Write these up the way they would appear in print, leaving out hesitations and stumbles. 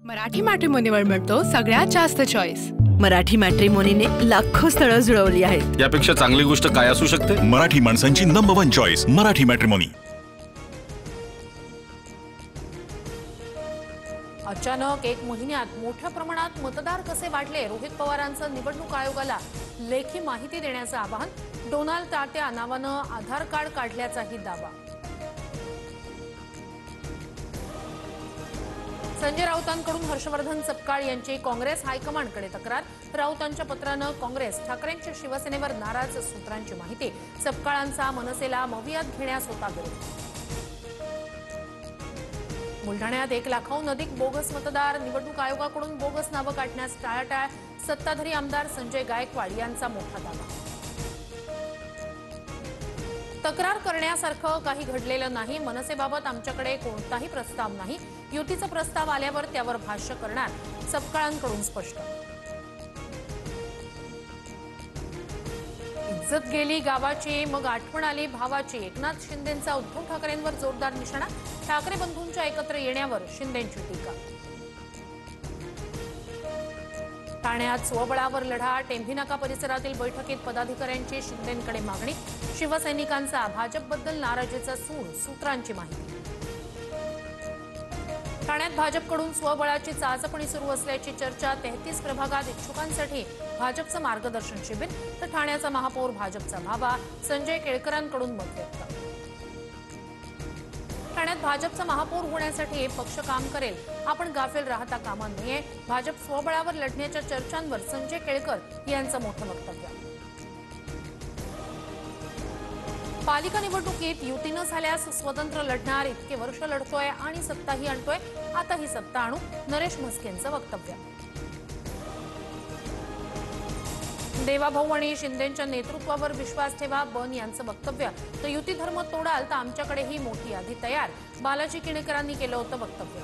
मराठी मॅट्रिमोनीवर मिळतो सगळ्यात जास्त चॉईस। मराठी मॅट्रिमोनीने लाखो स्थळं जुळवली आहेत। यापेक्षा चांगली गोष्ट काय असू शकते? मराठी माणसांची नंबर 1 चॉईस मराठी मॅट्रिमोनी। अचानक एक महिन्यात मोठ्या प्रमाणात मतदार कसे वाढले? रोहित पवारांचं निवडणूक आयोगाला लेखी माहिती देण्याचं आवाहन। डोनाल्ड तात्या नावानं आधार कार्ड काढल्याचाही दावा। संजय राऊतांकडून हर्षवर्धन सपकाळ यांची काँग्रेस हायकमांडकडे तक्रार। राऊतांच्या पत्रानं काँग्रेस ठाकरेंच्या शिवसेनेवर नाराज सूत्रांची माहिती। सपकाळांचा मनसेला मवियात घेण्यास होता विरोध। बुलढाण्यात 1 लाखाहून अधिक बोगस मतदार। निवडणूक आयोगाकडून बोगस नावं काढण्यास टाळाटाळ। सत्ताधारी आमदार संजय गायकवाड यांचा मोठा दावा। तक्रार करण्यासारखं काही घडलेलं नाही। मनसेबाबत आमच्याकडे कोणताही प्रस्ताव नाही। युतीचा प्रस्ताव आल्यावर त्यावर भाष्य करणार, सपकाळांकडून स्पष्ट। इज्जत गेली गावाची मग आठवण आली भावाची। एकनाथ शिंदेंचा उद्धव ठाकरेंवर जोरदार निशाणा। ठाकरे बंधूंच्या एकत्र येण्यावर शिंदेंची टीका। ठाण्यात स्वबळावर लढा। टेंभी नाका परिसरातील बैठकीत पदाधिकाऱ्यांची शिंदेंकडे मागणी। शिवसैनिकांचा भाजपबद्दल नाराजीचा सूर, सूत्रांची माहिती। ठाण्यात भाजपकडून स्वबळाची चाचपणी सुरू असल्याची चर्चा। 33 प्रभागात इच्छुकांसाठी भाजपचं मार्गदर्शन शिबिर। तर ठाण्याचा महापौर भाजपचा व्हावा, संजय केळकरांकडून मत व्यक्त। ठाण्यात भाजपचा महापौर होण्यासाठी पक्ष काम करेल, आपण गाफील राहता कामा नये। भाजप स्वबळावर लढण्याच्या चर्चांवर संजय केळकर यांचं मोठं वक्तव्य। पालिका निवडणुकीत युती न झाल्यास स्वतंत्र लढणार। इतके वर्ष लढतोय आणि सत्ताही आणतोय, आता ही सत्ता आणू, नरेश म्हस्केंचं वक्तव्य। देवाभाऊ आणि शिंदेंच्या नेतृत्वावर विश्वास ठेवा, बन यांचं वक्तव्य। तर युती धर्म तोडाल तर आमच्याकडेही मोठी यादी तयार, बालाजी किणेकरांनी केलं होतं वक्तव्य।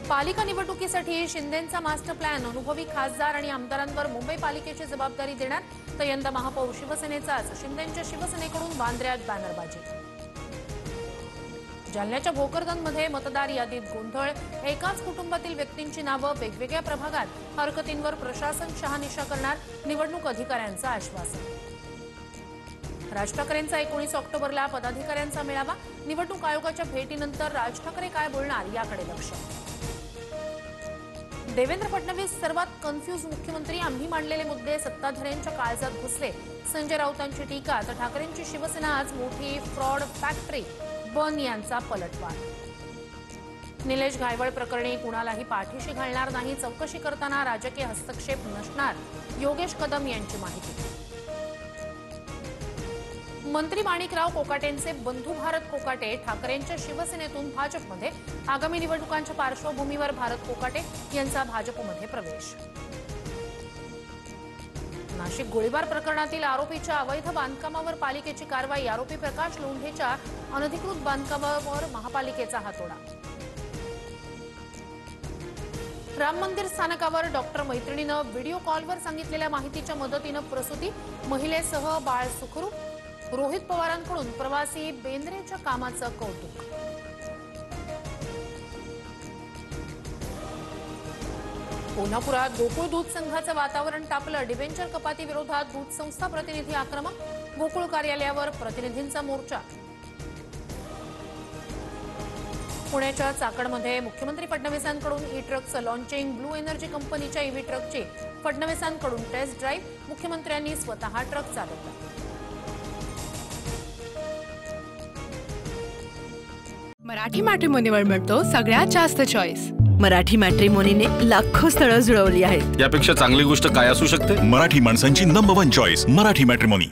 पालिका निवडणुकीसाठी शिंदेंचा मास्टर प्लॅन। अनुभवी खासदार आणि आमदारांवर मुंबई पालिकेची जबाबदारी देणार। तर यंदा महापौर शिवसेनेचाच, शिंदेंच्या शिवसेनेकडून वांद्र्यात बॅनरबाजी। जालन्याच्या भोकरदनमध्ये मतदार यादीत गोंधळ। एकाच कुटुंबातील व्यक्तींची नावं वेगवेगळ्या प्रभागात। हरकतींवर प्रशासन शहानिशा करणार, निवडणूक अधिकाऱ्यांचं आश्वासन। राज ठाकरेंचा 19 ऑक्टोबरला पदाधिकाऱ्यांचा मेळावा। निवडणूक आयोगाच्या भेटीनंतर राज ठाकरे काय बोलणार याकडे लक्ष। देवेंद्र फडणवीस सर्वात कन्फ्यूज मुख्यमंत्री। आम्ही मांडलेले मुद्दे सत्ताधाऱ्यांच्या काळजात घुसले, संजय राऊतांची टीका। तर ठाकरेंची शिवसेना आज मोठी फ्रॉड फॅक्टरी, बन यांचा पलटवार। निलेश घायवळ प्रकरणी कुणालाही पाठीशी घालणार नाही, चौकशी करताना राजकीय हस्तक्षेप नसणार, योगेश कदम यांची माहिती। मंत्री माणिकराव कोकाटेंचे बंधू भारत कोकाटे ठाकरेंच्या शिवसेनेतून भाजपमध्ये। आगामी निवडणुकांच्या पार्श्वभूमीवर भारत कोकाटे यांचा भाजपमध्ये प्रवेश। नाशिक गोळीबार प्रकरणातील आरोपीच्या अवैध बांधकामावर पालिकेची कारवाई। आरोपी प्रकाश लोंढेच्या अनधिकृत बांधकामावर महापालिकेचा हातोडा। राम मंदिर स्थानकावर डॉक्टर मैत्रिणीनं व्हिडिओ कॉलवर सांगितलेल्या माहितीच्या मदतीनं प्रसूती। महिलेसह बाळ सुखरूप। रोहित पवारांकडून प्रवासी बेंद्रेच्या कामाचं कौतुक। कोल्हापुरात गोकुळ दूध संघाचं वातावरण तापलं। डिबेंचर कपाती विरोधात दूध संस्था प्रतिनिधी आक्रमक। गोकुळ कार्यालयावर प्रतिनिधींचा मोर्चा। पुण्याच्या चाकडमध्ये मुख्यमंत्री फडणवीसांकडून ई ट्रकचं लॉन्चिंग। ब्लू एनर्जी कंपनीच्या ईव्ही ट्रकची फडणवीसांकडून टेस्ट ड्राईव्ह। मुख्यमंत्र्यांनी स्वतः ट्रक चालवला। मराठी मॅट्रिमोनीवर मिळतो सगळ्यात जास्त चॉईस। मराठी मॅट्रिमोनीने लाखो स्थळं जुळवली आहेत। यापेक्षा चांगली गोष्ट काय असू शकते? मराठी माणसांची नंबर 1 चॉईस मराठी मॅट्रिमोनी।